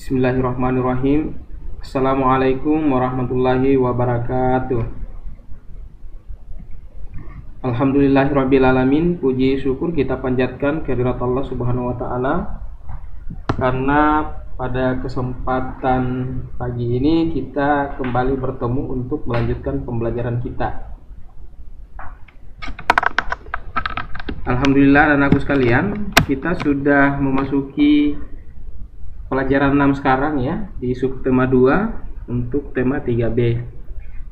Bismillahirrahmanirrahim. Assalamualaikum warahmatullahi wabarakatuh. Alhamdulillahirrabbilalamin. Puji syukur kita panjatkan kehadirat Allah subhanahu wa ta'ala, karena pada kesempatan pagi ini kita kembali bertemu untuk melanjutkan pembelajaran kita. Alhamdulillah anakku sekalian, kita sudah memasuki pelajaran 6 sekarang ya, di subtema 2 untuk tema 3B.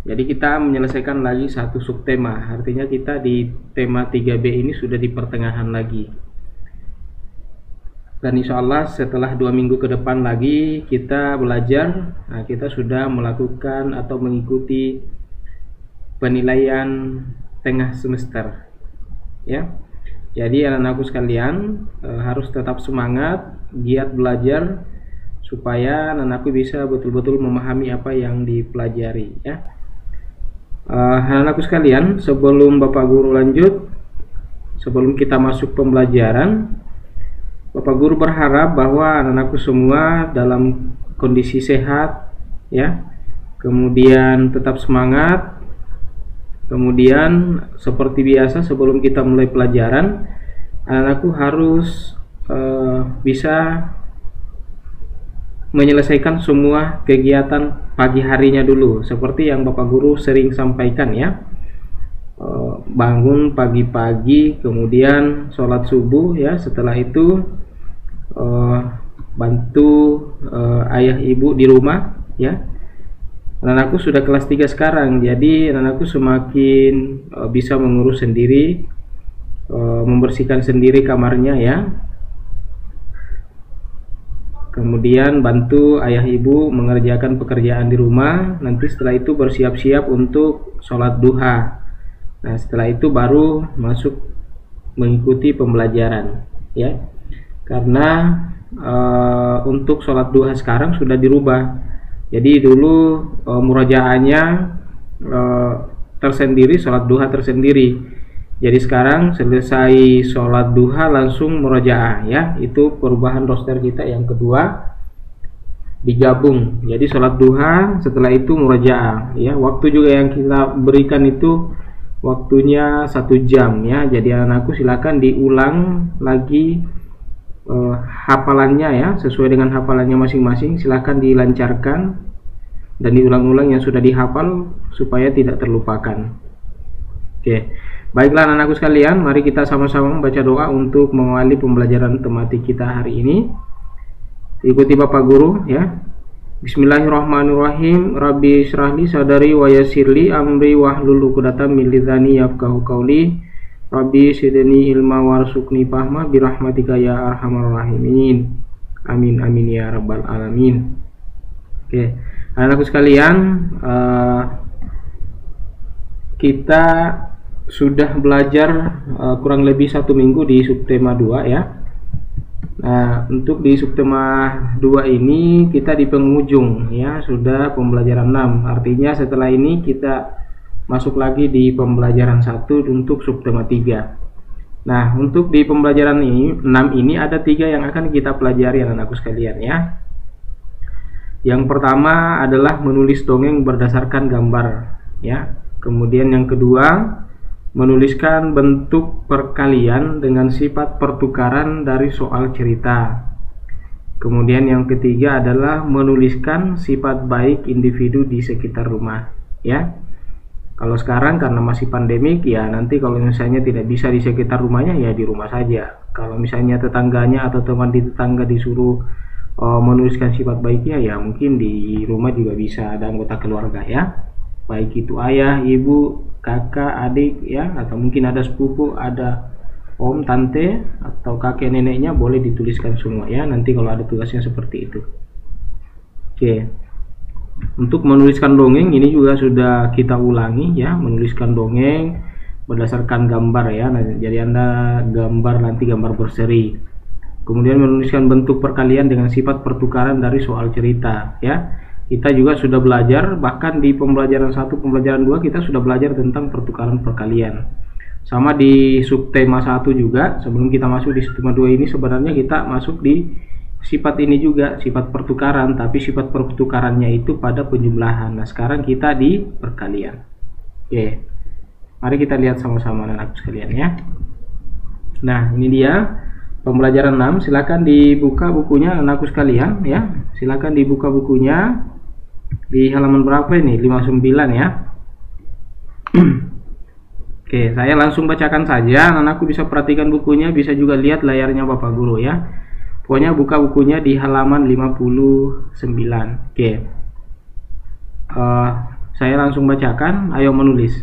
Jadi kita menyelesaikan lagi satu subtema, artinya kita di tema 3B ini sudah di pertengahan lagi. Dan insya Allah setelah 2 minggu ke depan lagi kita belajar, kita sudah melakukan atau mengikuti penilaian tengah semester ya. Jadi anak-anakku sekalian harus tetap semangat, giat belajar supaya anak-anakku bisa betul-betul memahami apa yang dipelajari ya. Anak-anakku sekalian, sebelum Bapak Guru lanjut, sebelum kita masuk pembelajaran, Bapak Guru berharap bahwa anak-anakku semua dalam kondisi sehat ya, kemudian tetap semangat. Kemudian seperti biasa sebelum kita mulai pelajaran, anak-anakku harus bisa menyelesaikan semua kegiatan pagi harinya dulu, seperti yang Bapak Guru sering sampaikan ya. Bangun pagi-pagi, kemudian sholat subuh ya, setelah itu bantu ayah ibu di rumah ya. Anak-anakku sudah kelas 3 sekarang, jadi anak-anakku semakin bisa mengurus sendiri, membersihkan sendiri kamarnya ya. Kemudian bantu ayah ibu mengerjakan pekerjaan di rumah. Nanti setelah itu bersiap-siap untuk sholat duha. Nah setelah itu baru masuk mengikuti pembelajaran ya. Karena untuk sholat duha sekarang sudah dirubah. Jadi dulu murajaahnya tersendiri, sholat duha tersendiri. Jadi sekarang selesai sholat duha langsung murajaah ya. Itu perubahan roster kita yang kedua, digabung. Jadi sholat duha setelah itu murajaah ya. Waktu juga yang kita berikan itu waktunya 1 jam ya. Jadi anakku silakan diulang lagi hafalannya ya, sesuai dengan hafalannya masing-masing. Silahkan dilancarkan dan diulang-ulang yang sudah dihafal supaya tidak terlupakan. Oke, baiklah anak-anakku sekalian, mari kita sama-sama membaca doa untuk mengawali pembelajaran tematik kita hari ini. Ikuti Bapak Guru ya. Bismillahirrahmanirrahim. Rabbi syrahli sadari wa yassirli amri wahlul 'uqdatam min lisani yafqahu qawli. Rabbi sidni ilma warzuqni fahma birahmatika ya arhamar rahimin. Amin amin ya rabbal alamin. Oke, anak-anakku sekalian, kita sudah belajar kurang lebih 1 minggu di subtema 2 ya. Nah, untuk di subtema 2 ini kita di penghujung ya, sudah pembelajaran 6. Artinya setelah ini kita masuk lagi di pembelajaran 1 untuk subtema 3. Nah, untuk di pembelajaran 6 ini ada 3 yang akan kita pelajari anak-anakku sekalian ya. Yang pertama adalah menulis dongeng berdasarkan gambar ya. Kemudian yang kedua, menuliskan bentuk perkalian dengan sifat pertukaran dari soal cerita. Kemudian yang ketiga adalah menuliskan sifat baik individu di sekitar rumah ya. Kalau sekarang karena masih pandemik ya, nanti kalau misalnya tidak bisa di sekitar rumahnya ya di rumah saja. Kalau misalnya tetangganya atau teman di tetangga disuruh menuliskan sifat baiknya ya mungkin di rumah juga bisa, ada anggota keluarga ya. Baik itu ayah, ibu, kakak, adik ya, atau mungkin ada sepupu, ada om, tante, atau kakek neneknya, boleh dituliskan semua ya, nanti kalau ada tugasnya seperti itu. Oke. Untuk menuliskan dongeng ini juga sudah kita ulangi ya, menuliskan dongeng berdasarkan gambar ya. Nah, jadi Anda gambar nanti gambar berseri. Kemudian menuliskan bentuk perkalian dengan sifat pertukaran dari soal cerita ya. Kita juga sudah belajar, bahkan di pembelajaran 1, pembelajaran 2 kita sudah belajar tentang pertukaran perkalian. Sama di subtema 1 juga, sebelum kita masuk di subtema 2 ini sebenarnya kita masuk di sifat ini juga, sifat pertukaran, tapi sifat pertukarannya itu pada penjumlahan. Nah, sekarang kita di perkalian. Oke, mari kita lihat sama-sama anak-anakku sekalian ya. Nah, ini dia pembelajaran 6. Silakan dibuka bukunya anakku sekalian ya. Silakan dibuka bukunya di halaman berapa ini? 59 ya. Oke, saya langsung bacakan saja. Anakku bisa perhatikan bukunya, bisa juga lihat layarnya Bapak Guru ya. Pokoknya buka bukunya di halaman 59. Oke. Saya langsung bacakan. Ayo menulis.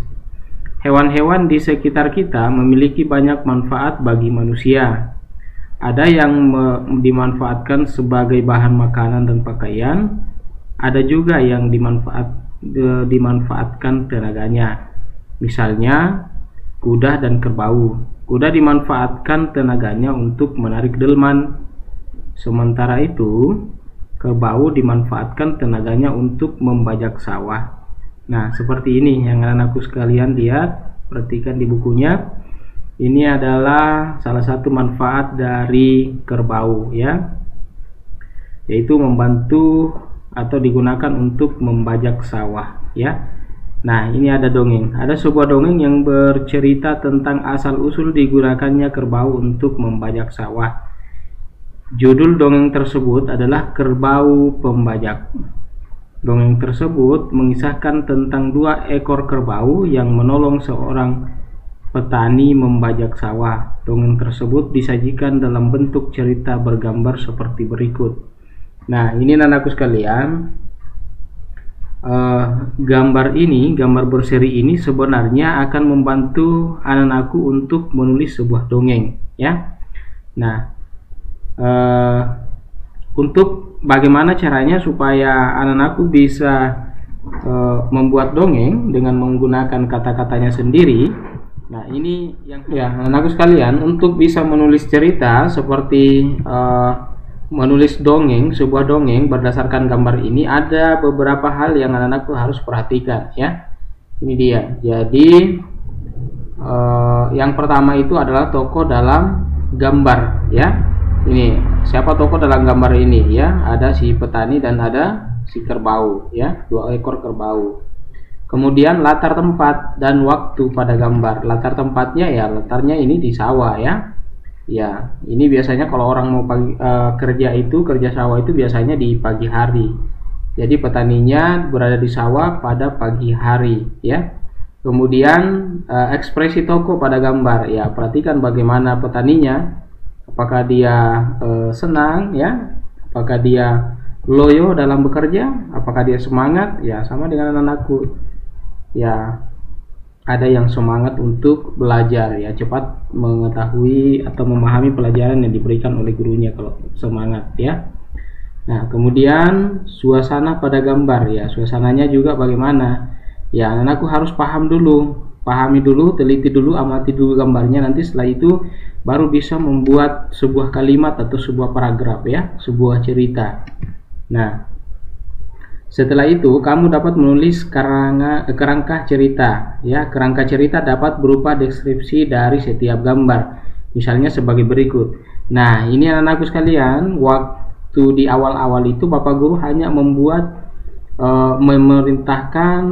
Hewan-hewan di sekitar kita memiliki banyak manfaat bagi manusia. Ada yang dimanfaatkan sebagai bahan makanan dan pakaian. Ada juga yang dimanfaatkan tenaganya. Misalnya kuda dan kerbau. Kuda dimanfaatkan tenaganya untuk menarik delman. Sementara itu, kerbau dimanfaatkan tenaganya untuk membajak sawah. Nah, seperti ini yang anakku sekalian lihat, perhatikan di bukunya. Ini adalah salah satu manfaat dari kerbau ya, yaitu membantu atau digunakan untuk membajak sawah ya. Nah, ini ada dongeng. Ada sebuah dongeng yang bercerita tentang asal-usul digunakannya kerbau untuk membajak sawah. Judul dongeng tersebut adalah Kerbau Pembajak. Dongeng tersebut mengisahkan tentang 2 ekor kerbau yang menolong seorang petani membajak sawah. Dongeng tersebut disajikan dalam bentuk cerita bergambar seperti berikut. Nah, ini anakku sekalian, gambar berseri ini sebenarnya akan membantu anak-anakku untuk menulis sebuah dongeng ya. Nah, untuk bagaimana caranya supaya anak-anakku bisa membuat dongeng dengan menggunakan kata-katanya sendiri. Nah, ini yang ya anak-anakku sekalian, untuk bisa menulis cerita seperti menulis dongeng, sebuah dongeng berdasarkan gambar ini, ada beberapa hal yang anak-anakku harus perhatikan ya. Ini dia. Jadi yang pertama itu adalah tokoh dalam gambar ya. Ini siapa tokoh dalam gambar ini ya? Ada si petani dan ada si kerbau ya, 2 ekor kerbau. Kemudian latar tempat dan waktu pada gambar. Latar tempatnya ya, latarnya ini di sawah ya. Ya, ini biasanya kalau orang mau kerja sawah itu biasanya di pagi hari. Jadi petaninya berada di sawah pada pagi hari ya. Kemudian ekspresi tokoh pada gambar ya, perhatikan bagaimana petaninya. Apakah dia senang ya, apakah dia loyo dalam bekerja, apakah dia semangat ya, sama dengan anak-anakku ya. Ada yang semangat untuk belajar ya, cepat mengetahui atau memahami pelajaran yang diberikan oleh gurunya kalau semangat ya. Nah, kemudian suasana pada gambar ya, suasananya juga bagaimana ya, anakku harus pahami dulu, teliti dulu, amati dulu gambarnya. Nanti setelah itu baru bisa membuat sebuah kalimat atau sebuah paragraf ya, sebuah cerita. Nah, setelah itu kamu dapat menulis kerangka cerita ya. Kerangka cerita dapat berupa deskripsi dari setiap gambar, misalnya sebagai berikut. Nah, ini anak-anakku sekalian, waktu di awal-awal itu Bapak Guru hanya memerintahkan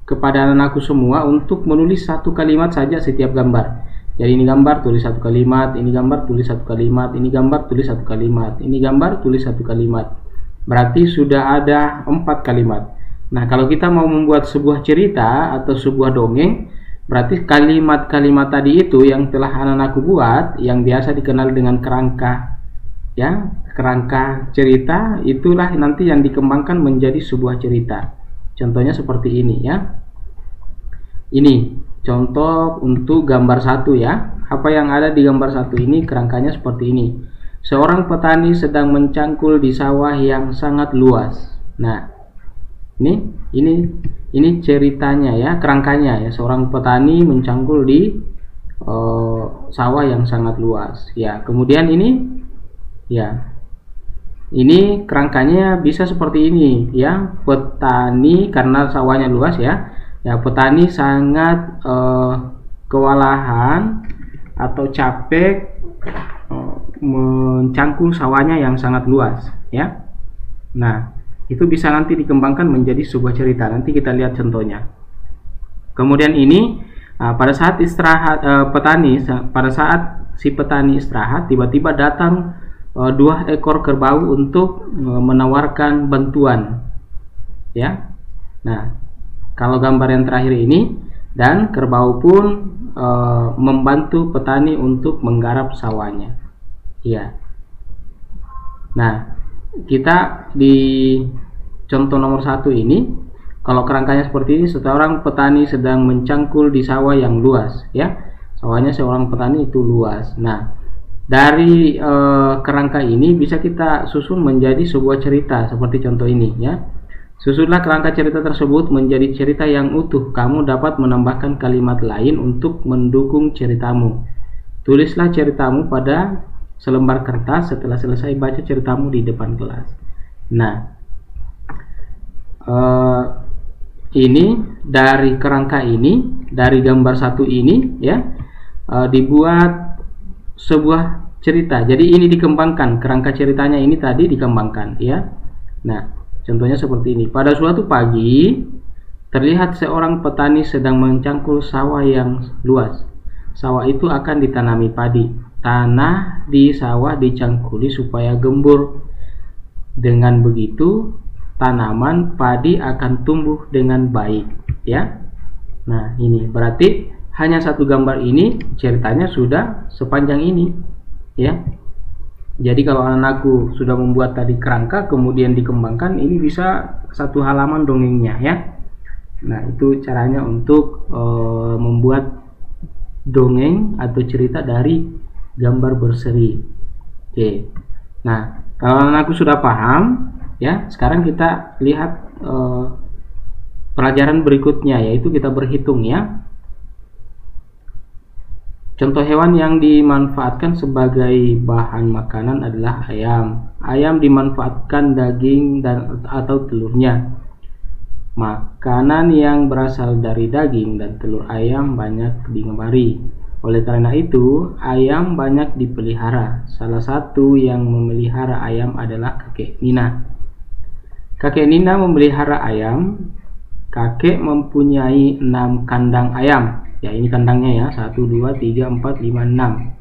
kepada anak-anakku semua untuk menulis 1 kalimat saja setiap gambar. Jadi ini gambar tulis 1 kalimat, ini gambar tulis 1 kalimat, ini gambar tulis 1 kalimat, ini gambar tulis 1 kalimat. Berarti sudah ada 4 kalimat. Nah, kalau kita mau membuat sebuah cerita atau sebuah dongeng, berarti kalimat-kalimat tadi itu yang telah anak-anakku buat, yang biasa dikenal dengan kerangka ya, kerangka cerita, itulah nanti yang dikembangkan menjadi sebuah cerita. Contohnya seperti ini ya. Ini contoh untuk gambar 1 ya. Apa yang ada di gambar 1 ini, kerangkanya seperti ini. Seorang petani sedang mencangkul di sawah yang sangat luas. Nah, ini ceritanya ya, kerangkanya ya. Seorang petani mencangkul di sawah yang sangat luas. Ya, kemudian ini ya, ini kerangkanya bisa seperti ini ya. Petani, karena sawahnya luas ya. Ya, petani sangat kewalahan atau capek mencangkul sawahnya yang sangat luas ya. Nah, itu bisa nanti dikembangkan menjadi sebuah cerita. Nanti kita lihat contohnya. Kemudian ini pada saat istirahat pada saat si petani istirahat, tiba-tiba datang 2 ekor kerbau untuk menawarkan bantuan ya. Nah, kalau gambar yang terakhir ini, dan kerbau pun membantu petani untuk menggarap sawahnya ya. Nah, kita di contoh nomor 1 ini, kalau kerangkanya seperti ini, seorang petani sedang mencangkul di sawah yang luas ya. Sawahnya seorang petani itu luas. Nah, dari kerangka ini bisa kita susun menjadi sebuah cerita seperti contoh ini ya. Susunlah kerangka cerita tersebut menjadi cerita yang utuh. Kamu dapat menambahkan kalimat lain untuk mendukung ceritamu. Tulislah ceritamu pada selembar kertas setelah selesai baca ceritamu di depan kelas. Nah, ini dari kerangka ini, dari gambar 1 ini ya, dibuat sebuah cerita. Jadi ini dikembangkan, kerangka ceritanya ini tadi dikembangkan ya. Nah, contohnya seperti ini. Pada suatu pagi, terlihat seorang petani sedang mencangkul sawah yang luas. Sawah itu akan ditanami padi. Tanah di sawah dicangkuli supaya gembur. Dengan begitu, tanaman padi akan tumbuh dengan baik, ya. Nah, ini berarti hanya satu gambar ini ceritanya sudah sepanjang ini, ya. Jadi kalau anakku sudah membuat tadi kerangka kemudian dikembangkan, ini bisa satu halaman dongengnya ya. Nah, itu caranya untuk membuat dongeng atau cerita dari gambar berseri. Oke. Nah, kalau anakku sudah paham ya, sekarang kita lihat pelajaran berikutnya, yaitu kita berhitung ya. Contoh hewan yang dimanfaatkan sebagai bahan makanan adalah ayam. Ayam dimanfaatkan daging atau telurnya. Makanan yang berasal dari daging dan telur ayam banyak digemari. Oleh karena itu, ayam banyak dipelihara. Salah satu yang memelihara ayam adalah kakek Nina. Kakek Nina memelihara ayam. Kakek mempunyai 6 kandang ayam. Ya, ini kandangnya ya, 1, 2, 3, 4, 5, 6.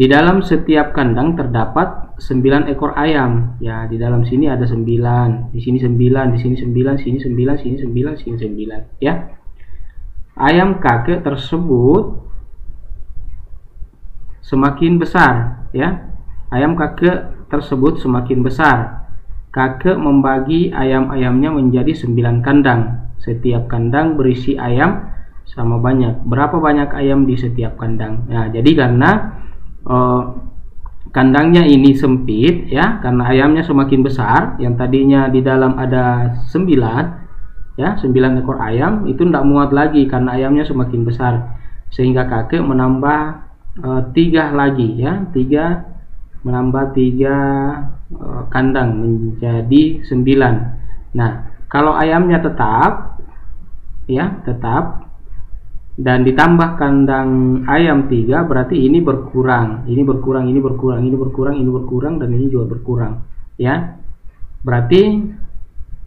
Di dalam setiap kandang terdapat 9 ekor ayam. Ya, di dalam sini ada 9, di sini 9, di sini 9, sini 9, sini 9, sini 9, ya. Ayam kakek tersebut semakin besar, ya. Ayam kakek tersebut semakin besar. Kakek membagi ayam-ayamnya menjadi 9 kandang. Setiap kandang berisi ayam sama banyak. Berapa banyak ayam di setiap kandang? Nah, jadi karena kandangnya ini sempit ya, karena ayamnya semakin besar, yang tadinya di dalam ada 9 ya, 9 ekor ayam, itu tidak muat lagi karena ayamnya semakin besar, sehingga kakek menambah 3 lagi ya, 3 menambah 3 kandang menjadi 9. Nah, kalau ayamnya tetap ya, tetap dan ditambah kandang ayam 3, berarti ini berkurang, ini berkurang, ini berkurang, ini berkurang, ini berkurang, dan ini juga berkurang ya. Berarti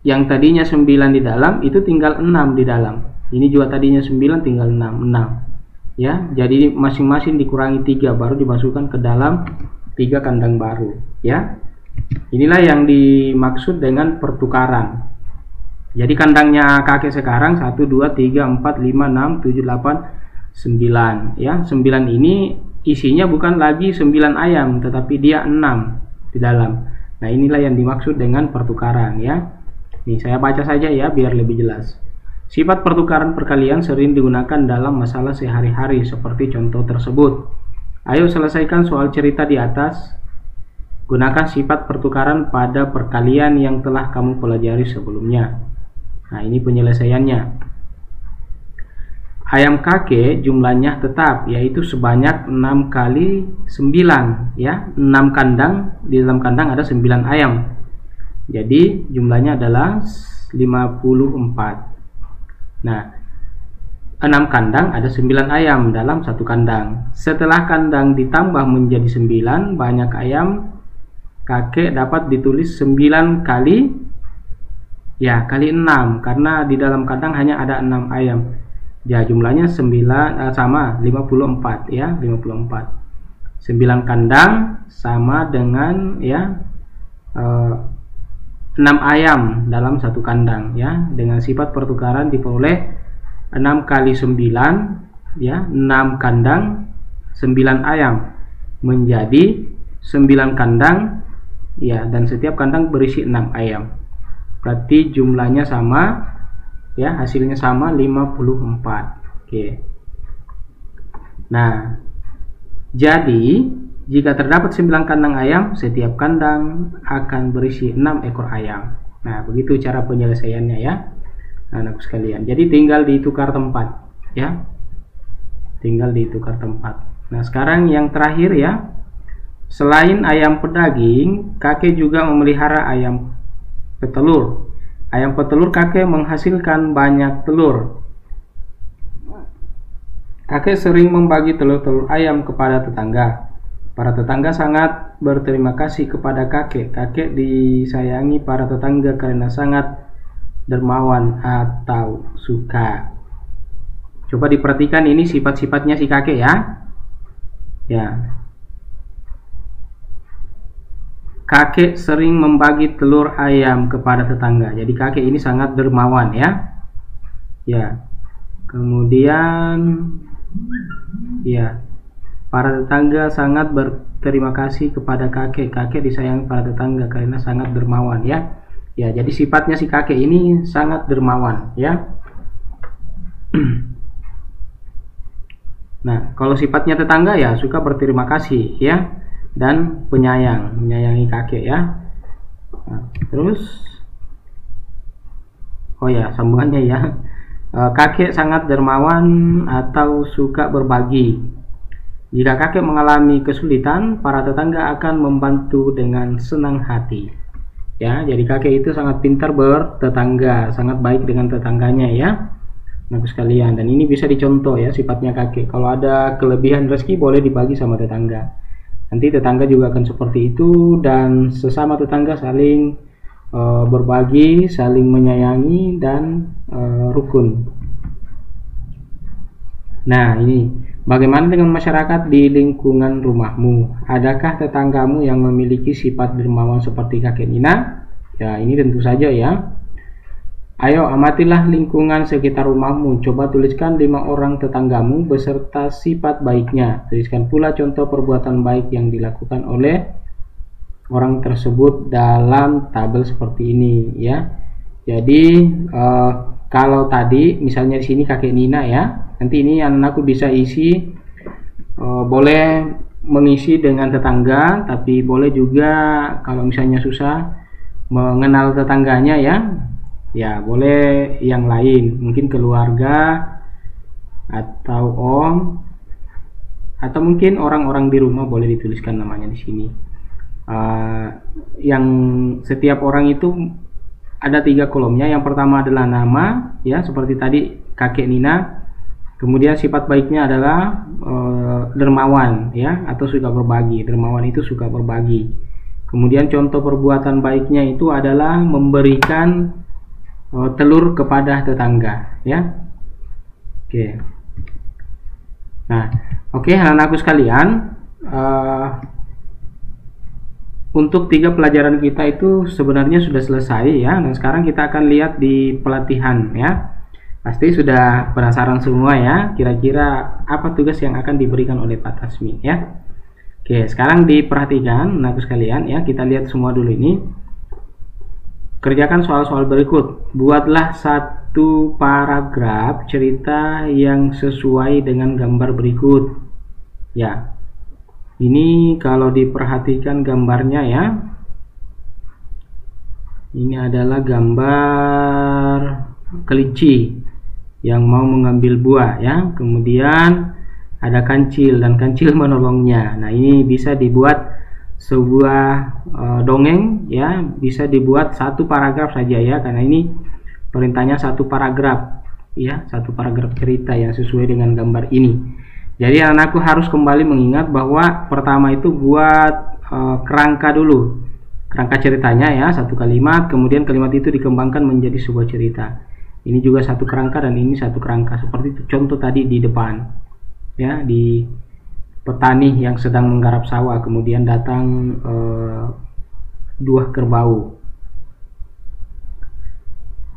yang tadinya 9 di dalam itu tinggal 6 di dalam. Ini juga tadinya 9 tinggal 6 ya. Jadi masing-masing dikurangi 3 baru dimasukkan ke dalam 3 kandang baru ya. Inilah yang dimaksud dengan pertukaran. Jadi kandangnya kakek sekarang 1, 2, 3, 4, 5, 6, 7, 8, 9 ya. 9 ini isinya bukan lagi 9 ayam, tetapi dia 6 di dalam. Nah, inilah yang dimaksud dengan pertukaran ya. Nih, saya baca saja ya biar lebih jelas. Sifat pertukaran perkalian sering digunakan dalam masalah sehari-hari seperti contoh tersebut. Ayo selesaikan soal cerita di atas. Gunakan sifat pertukaran pada perkalian yang telah kamu pelajari sebelumnya. Nah, ini penyelesaiannya. Ayam kakek jumlahnya tetap, yaitu sebanyak 6 kali 9 ya. 6 kandang, di dalam kandang ada 9 ayam. Jadi jumlahnya adalah 54. Nah, 6 kandang ada 9 ayam dalam satu kandang. Setelah kandang ditambah menjadi 9 banyak ayam, kakek dapat ditulis 9 kali kali 6 karena di dalam kandang hanya ada 6 ayam. Ya, jumlahnya 9 sama 54 ya, 54. 9 kandang sama dengan 6 ayam dalam satu kandang ya. Dengan sifat pertukaran diperoleh 6 kali 9 ya, 6 kandang 9 ayam menjadi 9 kandang ya, dan setiap kandang berisi 6 ayam. Berarti jumlahnya sama ya, hasilnya sama 54. Oke. Nah, jadi jika terdapat 9 kandang ayam, setiap kandang akan berisi 6 ekor ayam. Nah, begitu cara penyelesaiannya ya, anak sekalian. Jadi tinggal ditukar tempat ya, tinggal ditukar tempat. Nah, sekarang yang terakhir ya, selain ayam pedaging, kakek juga memelihara ayam petelur. Ayam petelur kakek menghasilkan banyak telur. Kakek sering membagi telur-telur ayam kepada tetangga. Para tetangga sangat berterima kasih kepada kakek. Kakek disayangi para tetangga karena sangat dermawan atau suka. Coba diperhatikan ini sifat-sifatnya si kakek ya. Ya. Kakek sering membagi telur ayam kepada tetangga. Jadi kakek ini sangat dermawan ya. Ya. Kemudian ya, para tetangga sangat berterima kasih kepada kakek. Kakek disayang para tetangga karena sangat dermawan ya. Ya, jadi sifatnya si kakek ini sangat dermawan ya. Nah, kalau sifatnya tetangga ya suka berterima kasih ya, dan penyayang, menyayangi kakek ya. Nah, terus sambungannya ya. Kakek sangat dermawan atau suka berbagi. Jika kakek mengalami kesulitan, para tetangga akan membantu dengan senang hati. Ya, jadi kakek itu sangat pintar bertetangga, sangat baik dengan tetangganya ya, anak sekalian. Dan ini bisa dicontoh ya sifatnya kakek. Kalau ada kelebihan rezeki boleh dibagi sama tetangga. Nanti tetangga juga akan seperti itu, dan sesama tetangga saling berbagi, saling menyayangi, dan rukun. Nah, ini bagaimana dengan masyarakat di lingkungan rumahmu? Adakah tetanggamu yang memiliki sifat dermawan seperti kakek Nina? Ya, ini tentu saja ya. Ayo amatilah lingkungan sekitar rumahmu. Coba tuliskan 5 orang tetanggamu beserta sifat baiknya. Tuliskan pula contoh perbuatan baik yang dilakukan oleh orang tersebut dalam tabel seperti ini ya. Jadi kalau tadi misalnya di sini kakek Nina ya, nanti ini anakku bisa isi, boleh mengisi dengan tetangga, tapi boleh juga kalau misalnya susah mengenal tetangganya ya boleh yang lain, mungkin keluarga atau om, atau mungkin orang-orang di rumah boleh dituliskan namanya di sini. Yang setiap orang itu ada 3 kolomnya. Yang pertama adalah nama ya, seperti tadi kakek Nina. Kemudian sifat baiknya adalah dermawan ya, atau suka berbagi. Dermawan itu suka berbagi. Kemudian contoh perbuatan baiknya itu adalah memberikan telur kepada tetangga ya. Oke. Nah, oke anak-anakku sekalian, untuk 3 pelajaran kita itu sebenarnya sudah selesai ya. Dan sekarang kita akan lihat di pelatihan ya. Pasti sudah penasaran semua ya, kira-kira apa tugas yang akan diberikan oleh Pak Tasmi ya. Oke, sekarang diperhatikan anak sekalian ya, kita lihat semua dulu ini. Kerjakan soal-soal berikut. Buatlah 1 paragraf cerita yang sesuai dengan gambar berikut ya. Ini kalau diperhatikan gambarnya ya, ini adalah gambar kelinci yang mau mengambil buah ya. Kemudian ada kancil dan kancil menolongnya. Nah, ini bisa dibuat sebuah dongeng ya, bisa dibuat 1 paragraf saja ya, karena ini perintahnya 1 paragraf. ya, satu paragraf cerita yang sesuai dengan gambar ini. Jadi anakku harus kembali mengingat bahwa pertama itu buat kerangka dulu, kerangka ceritanya ya, satu kalimat, kemudian kalimat itu dikembangkan menjadi sebuah cerita. Ini juga satu kerangka dan ini satu kerangka, seperti itu contoh tadi di depan ya, di petani yang sedang menggarap sawah, kemudian datang dua kerbau.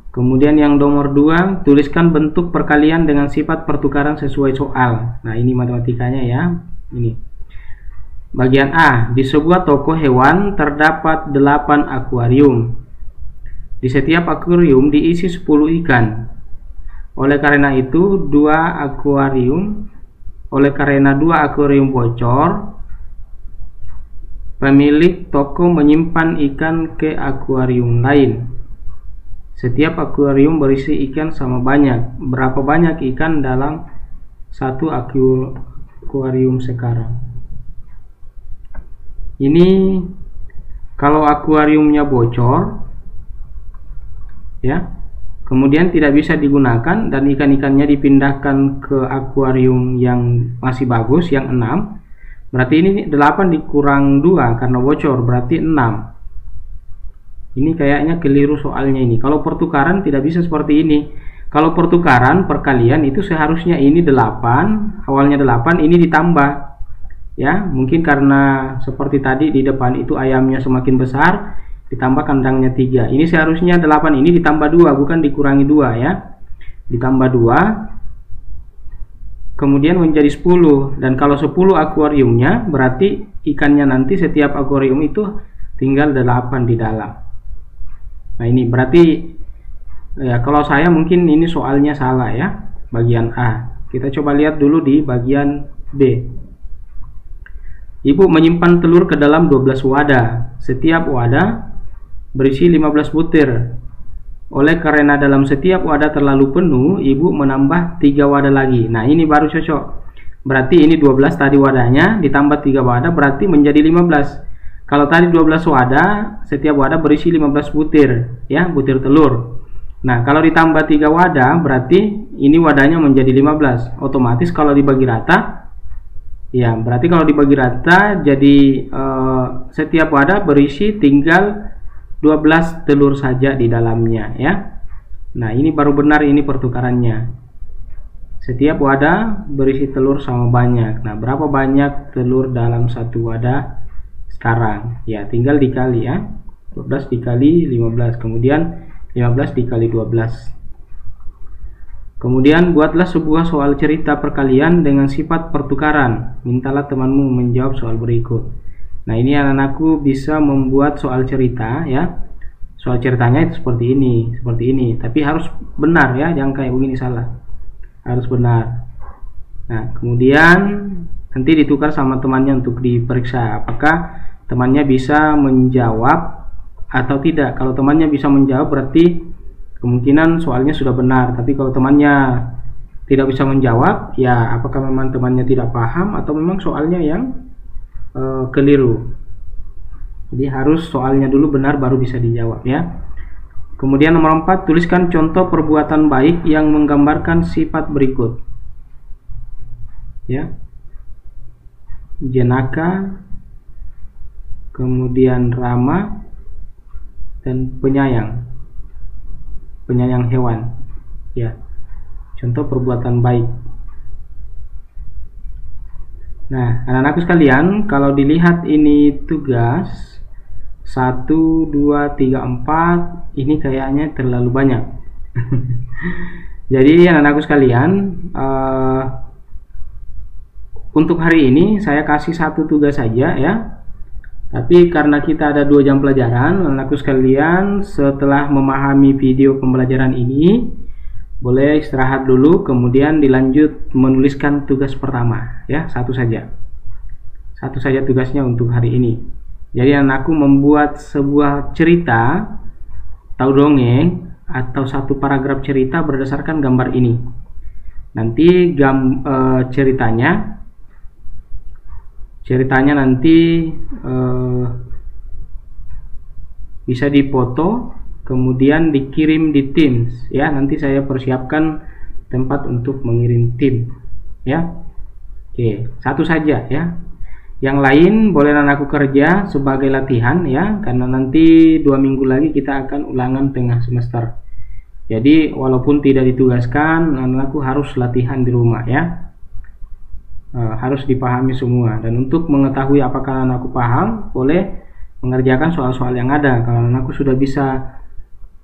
Kemudian yang nomor 2, tuliskan bentuk perkalian dengan sifat pertukaran sesuai soal. Nah, ini matematikanya ya. Ini. Bagian A, di sebuah toko hewan terdapat 8 akuarium. Di setiap akuarium diisi 10 ikan. Oleh karena 2 akuarium bocor, pemilik toko menyimpan ikan ke akuarium lain. Setiap akuarium berisi ikan sama banyak. Berapa banyak ikan dalam satu akuarium sekarang? Ini kalau akuariumnya bocor ya, kemudian tidak bisa digunakan dan ikan-ikannya dipindahkan ke akuarium yang masih bagus, yang 6, berarti ini 8 dikurang 2 karena bocor, berarti 6. Ini kayaknya keliru soalnya ini. Kalau pertukaran tidak bisa seperti ini. Kalau pertukaran perkalian itu seharusnya ini 8, awalnya 8, ini ditambah. Ya, mungkin karena seperti tadi di depan itu ayamnya semakin besar, ditambah kandangnya 3. Ini seharusnya 8 ini ditambah 2, bukan dikurangi 2 ya. Ditambah 2 kemudian menjadi 10, dan kalau 10 akuariumnya berarti ikannya nanti setiap akuarium itu tinggal 8 di dalam. Nah, ini berarti ya, kalau saya mungkin ini soalnya salah ya, bagian A. Kita coba lihat dulu di bagian B. Ibu menyimpan telur ke dalam 12 wadah. Setiap wadah berisi 15 butir. Oleh karena dalam setiap wadah terlalu penuh, ibu menambah 3 wadah lagi. Nah, ini baru cocok. Berarti ini 12 tadi wadahnya, ditambah 3 wadah berarti menjadi 15. Kalau tadi 12 wadah, setiap wadah berisi 15 butir, ya, butir telur. Nah, kalau ditambah 3 wadah, berarti ini wadahnya menjadi 15. Otomatis kalau dibagi rata, ya, berarti kalau dibagi rata, jadi setiap wadah berisi tinggal 12 telur saja di dalamnya, ya. Nah, ini baru benar, ini pertukarannya. Setiap wadah berisi telur sama banyak. Nah, berapa banyak telur dalam satu wadah sekarang? Ya, tinggal dikali ya. 12 dikali 15, kemudian 15 dikali 12. Kemudian buatlah sebuah soal cerita perkalian dengan sifat pertukaran. Mintalah temanmu menjawab soal berikut. Nah, ini anak-anakku bisa membuat soal cerita ya. Soal ceritanya itu seperti ini. Tapi harus benar ya, jangan kayak begini salah. Harus benar. Nah, kemudian nanti ditukar sama temannya untuk diperiksa apakah temannya bisa menjawab atau tidak. Kalau temannya bisa menjawab berarti kemungkinan soalnya sudah benar. Tapi kalau temannya tidak bisa menjawab, ya apakah memang temannya tidak paham atau memang soalnya yang keliru. Jadi harus soalnya dulu benar baru bisa dijawab ya. Kemudian nomor 4, tuliskan contoh perbuatan baik yang menggambarkan sifat berikut. Ya. Jenaka, kemudian ramah, dan penyayang hewan ya, contoh perbuatan baik. Nah, anak-anakku sekalian, kalau dilihat ini tugas 1, 2, 3, 4, ini kayaknya terlalu banyak. Jadi anak-anakku sekalian, untuk hari ini saya kasih 1 tugas saja ya. Tapi karena kita ada 2 jam pelajaran, anakku sekalian, setelah memahami video pembelajaran ini, boleh istirahat dulu, kemudian dilanjut menuliskan tugas pertama ya, satu saja tugasnya untuk hari ini. Jadi anakku membuat sebuah cerita atau dongeng atau satu paragraf cerita berdasarkan gambar ini. Nanti ceritanya nanti bisa dipoto, kemudian dikirim di Teams ya. Nanti saya persiapkan tempat untuk mengirim tim ya. Oke, satu saja ya. Yang lain boleh anakku kerja sebagai latihan ya, karena nanti 2 minggu lagi kita akan ulangan tengah semester. Jadi walaupun tidak ditugaskan, anakku harus latihan di rumah ya. Harus dipahami semua. Dan untuk mengetahui apakah anakku paham, boleh mengerjakan soal-soal yang ada. Kalau anakku sudah bisa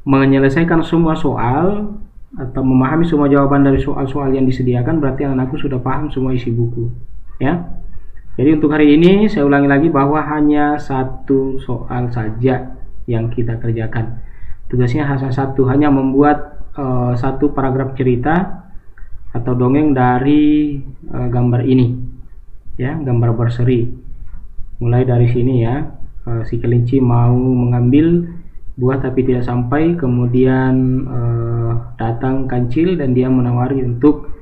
menyelesaikan semua soal atau memahami semua jawaban dari soal-soal yang disediakan, berarti anakku sudah paham semua isi buku ya. Jadi untuk hari ini saya ulangi lagi bahwa hanya satu soal saja yang kita kerjakan. Tugasnya hanya satu, hanya membuat satu paragraf cerita atau dongeng dari gambar ini ya, gambar berseri. Mulai dari sini ya, si kelinci mau mengambil buah tapi tidak sampai, kemudian datang kancil dan dia menawari untuk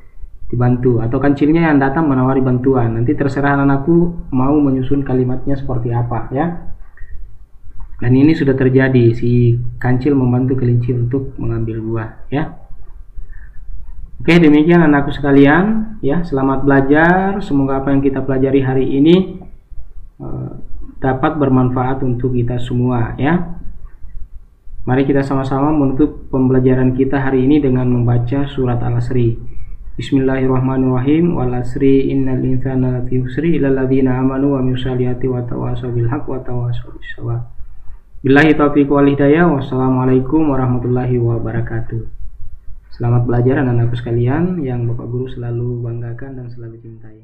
dibantu, atau kancilnya yang datang menawari bantuan. Nanti terserah anakku mau menyusun kalimatnya seperti apa ya. Dan ini sudah terjadi, si kancil membantu kelinci untuk mengambil buah ya. Oke, demikian anakku sekalian ya, selamat belajar. Semoga apa yang kita pelajari hari ini dapat bermanfaat untuk kita semua ya. Mari kita sama-sama menutup pembelajaran kita hari ini dengan membaca surat Al-Asri. Bismillahirrahmanirrahim. Wal asri innal insana lafi khusri illal ladzina amanu wa amilus solihati wa tawassaw bil haqq wa tawassaw bis sabr. Billahi taufiq wal hidayah. Wassalamualaikum warahmatullahi wabarakatuh. Selamat belajar anak-anakku sekalian yang Bapak Guru selalu banggakan dan selalu cintai.